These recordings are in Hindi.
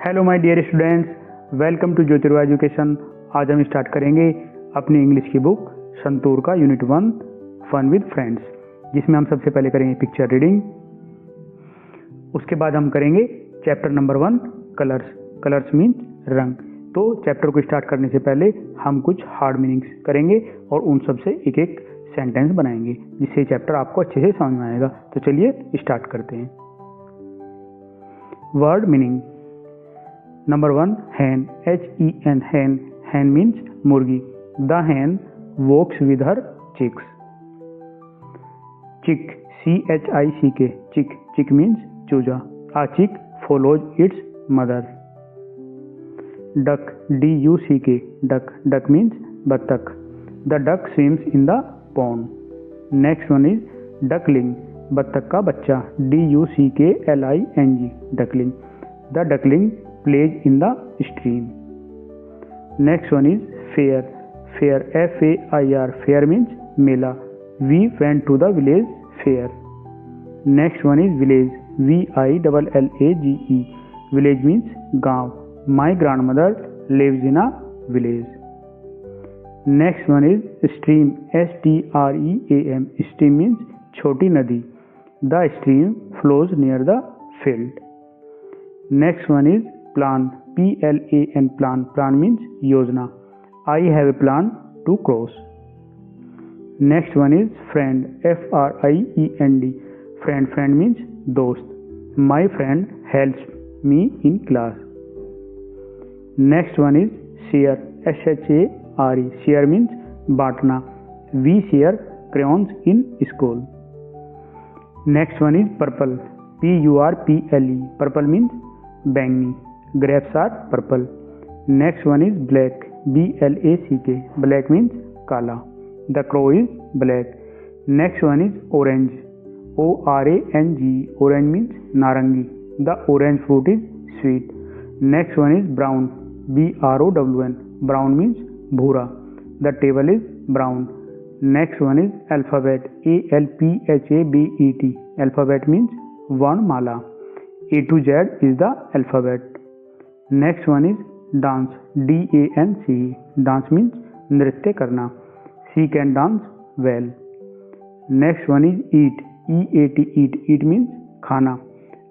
Hello my dear students, welcome to Jyotirva education. आज हम स्टार्ट करेंगे अपनी इंग्लिश की बुक संतूर का यूनिट 1 फन विद फ्रेंड्स, जिसमें हम सबसे पहले करेंगे पिक्चर रीडिंग। उसके बाद हम करेंगे chapter number 1 colours. Colours means रंग। तो चैप्टर को स्टार्ट करने से पहले हम कुछ हार्ड मीनिंग्स करेंगे और उन सब से एक एक सेंटेंस बनाएंगे, जिससे चैप्टर आपको अच्छे से समझ में आएगा। तो चलिए स्टार्ट करते हैं। Word meaning. Number 1 hen, hen, hen, hen means मुर्गी। The hen walks with her chicks. Chick, chick, chick, chick means चूजा। A chick follows its mother. Duck, duck, duck, duck means बत्तख। The duck swims in the pond. Next one is duckling, बत्तख का बच्चा। duckling, duckling। The duckling plays in the stream. Next one is fair, fair, fair, fair means Mela. We went to the village fair. Next one is village, village, village means गांव। My grandmother lives in a village. Next one is stream, stream, stream means छोटी नदी। The stream flows near the field. Next one is plan, plan, plan means योजना। I have a plan to cross. Next one is friend, friend, friend, friend means दोस्त। My friend helps me in class. Next one is share, share, share means बांटना। We share crayons in school. Next one is purple, purple, purple means बैंगनी। Grapes are purple. Next one is black, black, black means काला। The crow is black. Next one is orange, orange, orange means नारंगी। The orange fruit is sweet. Next one is brown, brown, brown means भूरा। The table is brown. Next one is alphabet, alphabet, alphabet means वर्णमाला। A to Z is the alphabet. Next one is dance, dance, dance means नृत्य करना। She can dance well. Next one is eat, eat means खाना।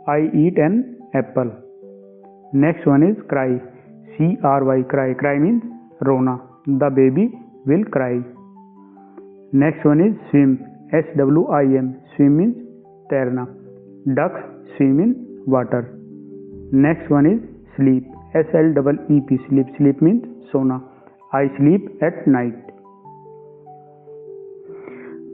I eat an apple. Next one is cry, cry, cry means रोना। The baby will cry. Next one is swim, swim, swim means तैरना। Ducks swim in water. Next one is sleep, sleep, sleep, sleep means सोना। I sleep at night.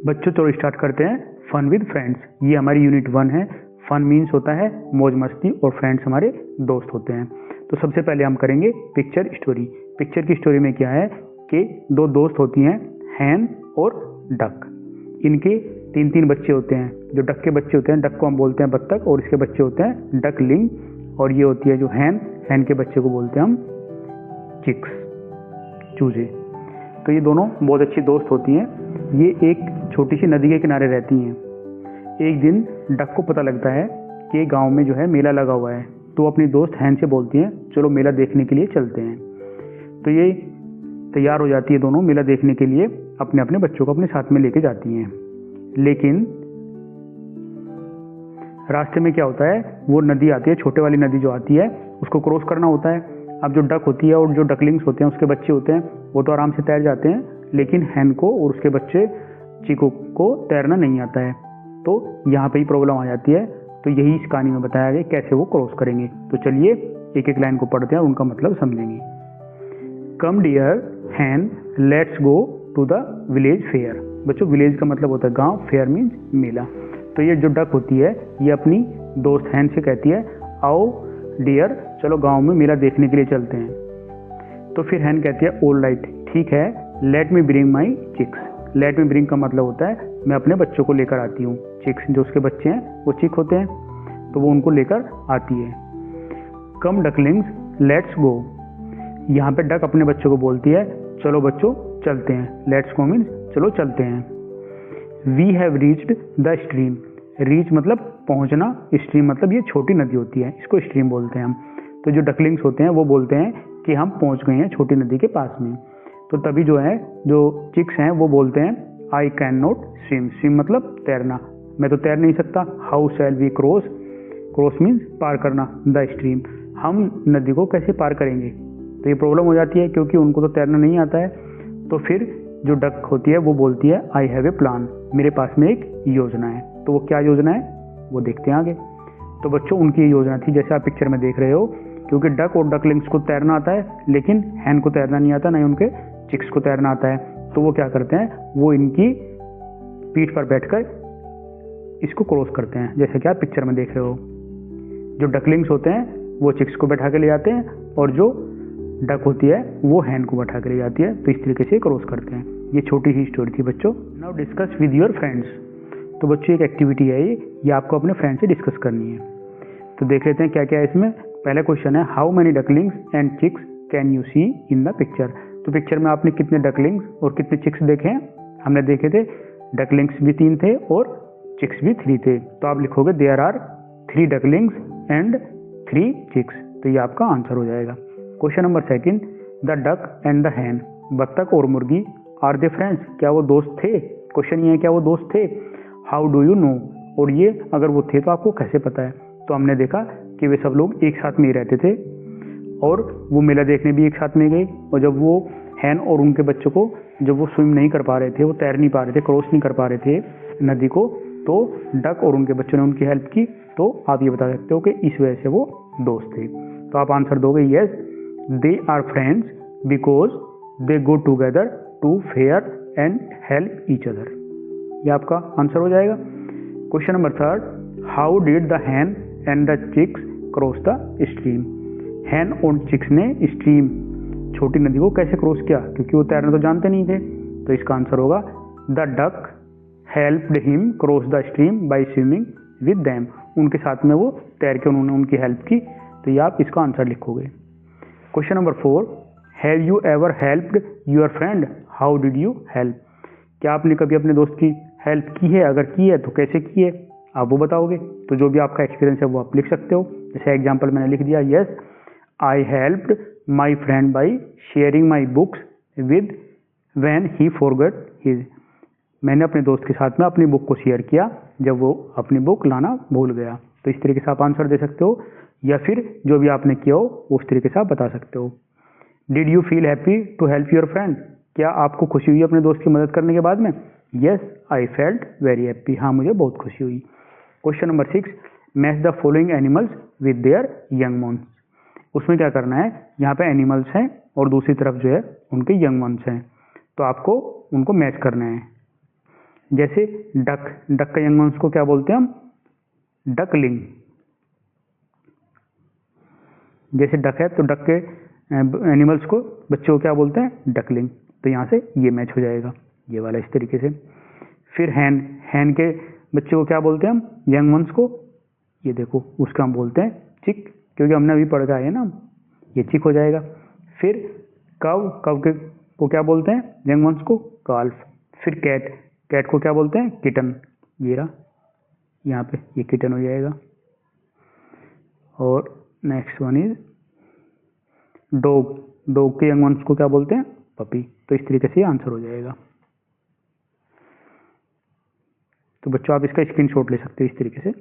बच्चों चलो स्टार्ट करते हैं फन विद फ्रेंड्स। ये हमारी यूनिट 1 है। फन मीन्स होता है मौज मस्ती और फ्रेंड्स हमारे दोस्त होते हैं। तो सबसे पहले हम करेंगे पिक्चर स्टोरी। पिक्चर की स्टोरी में क्या है कि दो दोस्त होती हैं, हैन और डक। इनके 3 बच्चे होते हैं। जो डक के बच्चे होते हैं, डक को हम बोलते हैं बत्तख, और इसके बच्चे होते हैं डकलिंग। और ये होती है जो हैन, हैन के बच्चे को बोलते हैं हम चिक्स, चूजे। तो ये दोनों बहुत अच्छी दोस्त होती हैं। ये एक छोटी सी नदी के किनारे रहती हैं। एक दिन डक को पता लगता है कि गांव में जो है मेला लगा हुआ है। तो अपनी दोस्त हैन से बोलती हैं चलो मेला देखने के लिए चलते हैं। तो ये तैयार हो जाती है, दोनों मेला देखने के लिए अपने अपने बच्चों को अपने साथ में लेके जाती हैं। लेकिन रास्ते में क्या होता है, वो नदी आती है, छोटे वाली नदी जो आती है उसको क्रॉस करना होता है। अब जो डक होती है और जो डकलिंग्स होते हैं उसके बच्चे होते हैं, वो तो आराम से तैर जाते हैं, लेकिन हैन को और उसके बच्चे चीकू को तैरना नहीं आता है। तो यहाँ पे ही प्रॉब्लम आ जाती है। तो यही इस कहानी में बताया गया कैसे वो क्रॉस करेंगे। तो चलिए एक एक लाइन को पढ़ते हैं और उनका मतलब समझेंगे। Come dear hen, let's go to the village fair. बच्चों विलेज का मतलब होता है गांव, फेयर मीन्स मेला। तो ये जो डक होती है ये अपनी दोस्त हैन से कहती है आओ डियर, चलो गांव में मेला देखने के लिए चलते हैं। तो फिर हैन कहती है ऑल राइट, ठीक है, let me bring my chicks. Let me bring का मतलब होता है मैं अपने बच्चों को लेकर आती हूँ। चिक्स जो उसके बच्चे हैं वो चिक होते हैं, तो वो उनको लेकर आती है। कम डकलिंग्स लेट्स गो। यहाँ पे डक अपने बच्चों को बोलती है चलो बच्चों चलते हैं। लेट्स गो मीन्स चलो चलते हैं। We have reached the stream. Reach मतलब पहुंचना, स्ट्रीम मतलब ये छोटी नदी होती है, इसको स्ट्रीम बोलते हैं हम। तो जो डकलिंग्स होते हैं वो बोलते हैं कि हम पहुंच गए हैं छोटी नदी के पास में। तो तभी जो है जो चिक्स हैं वो बोलते हैं I can not swim. Swim मतलब तैरना, मैं तो तैर नहीं सकता। How shall we cross, cross means पार करना, द स्ट्रीम, हम नदी को कैसे पार करेंगे। तो ये प्रॉब्लम हो जाती है क्योंकि उनको तो तैरना नहीं आता है। तो फिर जो डक होती है वो बोलती है आई हैव ए प्लान, मेरे पास में एक योजना है। तो वो क्या योजना है वो देखते हैं आगे। तो बच्चों उनकी योजना थी जैसे आप पिक्चर में देख रहे हो, क्योंकि डक और डकलिंग्स को तैरना आता है लेकिन हैन को तैरना नहीं आता, ना ही उनके चिक्स को तैरना आता है। तो वो क्या करते हैं, वो इनकी पीठ पर बैठकर इसको क्रॉस करते हैं, जैसे कि आप पिक्चर में देख रहे हो। जो डकलिंग्स होते हैं वो चिक्स को बैठा के ले जाते हैं और जो डक होती है वो हैन को बैठा के ले जाती है। तो इस तरीके से क्रॉस करते हैं। ये छोटी सी स्टोरी थी बच्चों। Now discuss with your friends. तो बच्चों एक एक्टिविटी है ये आपको अपने फ्रेंड से डिस्कस करनी है। तो देख लेते हैं क्या क्या है इसमें। पहला क्वेश्चन है how many ducklings and chicks can you see in the picture. तो पिक्चर में आपने कितने डकलिंग्स और कितने चिक्स देखे हैं। हमने देखे थे डकलिंग्स भी 3 थे और चिक्स भी 3 थे। तो आप लिखोगे there are 3 ducklings and 3 chicks. तो ये आपका आंसर हो जाएगा। Question number 2, the duck and the hen, बत्तख और मुर्गी आर दे फ्रेंड्स, क्या वो दोस्त थे। क्वेश्चन ये है क्या वो दोस्त थे। हाउ डू यू नो, और ये अगर वो थे तो आपको कैसे पता है। तो हमने देखा कि वे सब लोग एक साथ में ही रहते थे और वो मेला देखने भी एक साथ में गए। और जब वो हैन और उनके बच्चों को जब वो स्विम नहीं कर पा रहे थे, वो तैर नहीं पा रहे थे, क्रॉस नहीं कर पा रहे थे नदी को, तो डक और उनके बच्चों ने उनकी हेल्प की। तो आप ये बता सकते हो कि इस वजह से वो दोस्त थे। तो आप आंसर दोगे yes they are friends because they go together to fair and help each other. ये आपका आंसर हो जाएगा। Question number 3, how did the hen and the chicks cross the stream. Hen और चिक्स ने स्ट्रीम छोटी नदी को कैसे क्रॉस किया, क्योंकि वो तैरना तो जानते नहीं थे। तो इसका आंसर होगा the duck helped him cross the stream by swimming with them. उनके साथ में वो तैर के उन्होंने उनकी हेल्प की। तो ये आप इसका आंसर लिखोगे। Question number 4, have you ever helped your friend, how did you help. क्या आपने कभी अपने दोस्त की हेल्प की है, अगर की है तो कैसे की है, आप वो बताओगे। तो जो भी आपका एक्सपीरियंस है वो आप लिख सकते हो। जैसे एग्जांपल मैंने लिख दिया, yes I helped my friend by sharing my books with when he forgot his. मैंने अपने दोस्त के साथ में अपनी बुक को शेयर किया जब वो अपनी बुक लाना भूल गया। तो इस तरीके से आप आंसर दे सकते हो, या फिर जो भी आपने किया हो उस तरीके से आप बता सकते हो। Did you feel happy to help your friend, क्या आपको खुशी हुई अपने दोस्त की मदद करने के बाद में। Yes I felt very happy, हाँ मुझे बहुत खुशी हुई। Question number 6, match the following animals with their young ones. उसमें क्या करना है, यहाँ पे एनिमल्स हैं और दूसरी तरफ जो है उनके यंग वंस हैं। तो आपको उनको मैच करना है। जैसे डक, डक का यंग वंस को क्या बोलते हैं हम, डकलिंग। जैसे डक है तो डक के एनिमल्स को, बच्चों को क्या बोलते हैं, डकलिंग। तो यहाँ से ये मैच हो जाएगा, ये वाला इस तरीके से। फिर हैन, हैन के बच्चों को क्या बोलते हैं हम, यंग वंस को, ये देखो उसका हम बोलते हैं चिक, क्योंकि हमने अभी पढ़ है ना, ये चिक हो जाएगा। फिर कव, कव के को क्या बोलते हैं, यंग वंस को काल्फ। फिर कैट, कैट को क्या बोलते हैं, किटन। ये रहा यहाँ पे, ये किटन हो जाएगा। और next one is dog, dog के यंग वंस को क्या बोलते हैं, पपी। तो इस तरीके से आंसर हो जाएगा। तो बच्चों आप इसका स्क्रीनशॉट ले सकते हो इस तरीके से।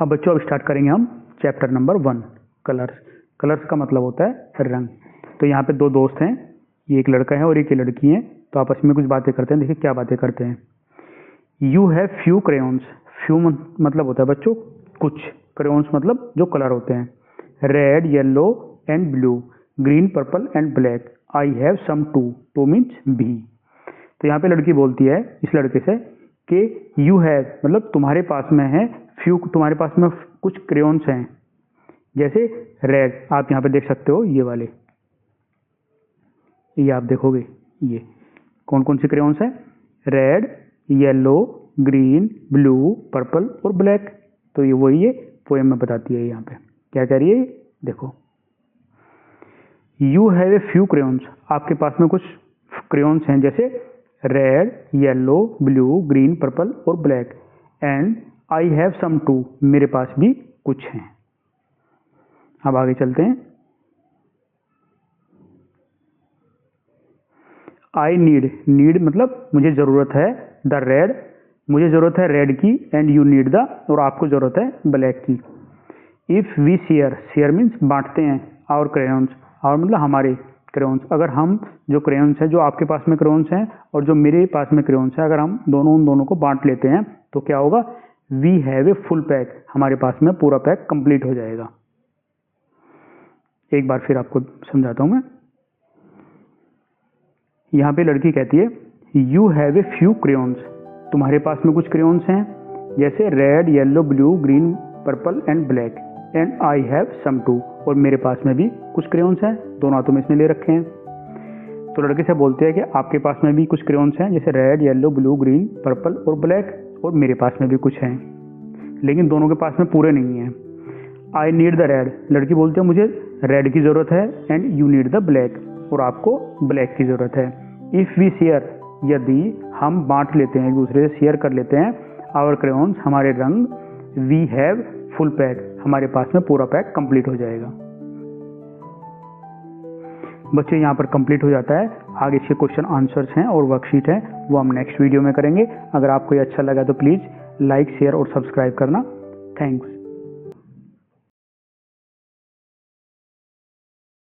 अब बच्चों अब स्टार्ट करेंगे हम चैप्टर नंबर 1, कलर्स। कलर्स का मतलब होता है रंग। तो यहाँ पे 2 दोस्त हैं, ये एक लड़का है और एक लड़की है। तो आपस में कुछ बातें करते हैं, देखिए क्या बातें करते हैं। You have few crayons, few मतलब होता है बच्चों कुछ, क्रेयॉन्स मतलब जो कलर होते हैं। Red, yellow and blue, green, purple and black. I have some too, too means भी। तो यहाँ पे लड़की बोलती है इस लड़के से कि यू हैव मतलब तुम्हारे पास में है, फ्यू तुम्हारे पास में कुछ क्रेयॉन्स हैं। जैसे रेड, आप यहाँ पे देख सकते हो ये वाले, ये आप देखोगे ये कौन कौन से क्रेयॉन्स हैं, red, yellow, green, blue, purple और ब्लैक। तो ये वही ये पोएम में बताती है। यहाँ पे क्या कह रही है, देखो you have a few crayons, आपके पास में कुछ क्रेयॉन्स हैं, जैसे red, yellow, blue, green, purple और black. And I have some too, मेरे पास भी कुछ हैं। अब आगे चलते हैं। आई नीड मतलब मुझे ज़रूरत है, द रेड मुझे ज़रूरत है रेड की, एंड यू नीड द और आपको ज़रूरत है ब्लैक की। इफ़ वी शेयर मीन्स बांटते हैं, आवर क्रेयॉन्स, और मतलब हमारे क्रेयॉन्स, अगर हम जो क्रेयॉन्स हैं, जो आपके पास में क्रेयॉन्स हैं और जो मेरे पास में क्रेयॉन्स हैं, अगर हम उन दोनों को बांट लेते हैं तो क्या होगा, we have a full pack, हमारे पास में पूरा पैक कंप्लीट हो जाएगा। एक बार फिर आपको समझाता हूं मैं। यहाँ पे लड़की कहती है you have a few crayons, तुम्हारे पास में कुछ क्रेयॉन्स हैं, जैसे red, yellow, blue, green, purple and black, and I have some too, और मेरे पास में भी कुछ क्रेयॉन्स हैं, दोनों हाथों में इसने ले रखे हैं। तो लड़के से बोलते हैं कि आपके पास में भी कुछ क्रेयॉन्स हैं, जैसे red, yellow, blue, green, purple और ब्लैक, और मेरे पास में भी कुछ हैं, लेकिन दोनों के पास में पूरे नहीं हैं। आई नीड द रेड, लड़की बोलती है मुझे रेड की ज़रूरत है, and you need the black, और आपको ब्लैक की ज़रूरत है। इफ़ वी शेयर, यदि हम बांट लेते हैं, एक दूसरे से शेयर कर लेते हैं, आवर क्रेयॉन्स, हमारे रंग, वी हैव फुल पैक, हमारे पास में पूरा पैक कंप्लीट हो जाएगा। बच्चे यहाँ पर कंप्लीट हो जाता है। आगे इसके क्वेश्चन आंसर्स हैं और वर्कशीट है, वो हम नेक्स्ट वीडियो में करेंगे। अगर आपको ये अच्छा लगा तो प्लीज़ लाइक, शेयर और सब्सक्राइब करना। थैंक्स।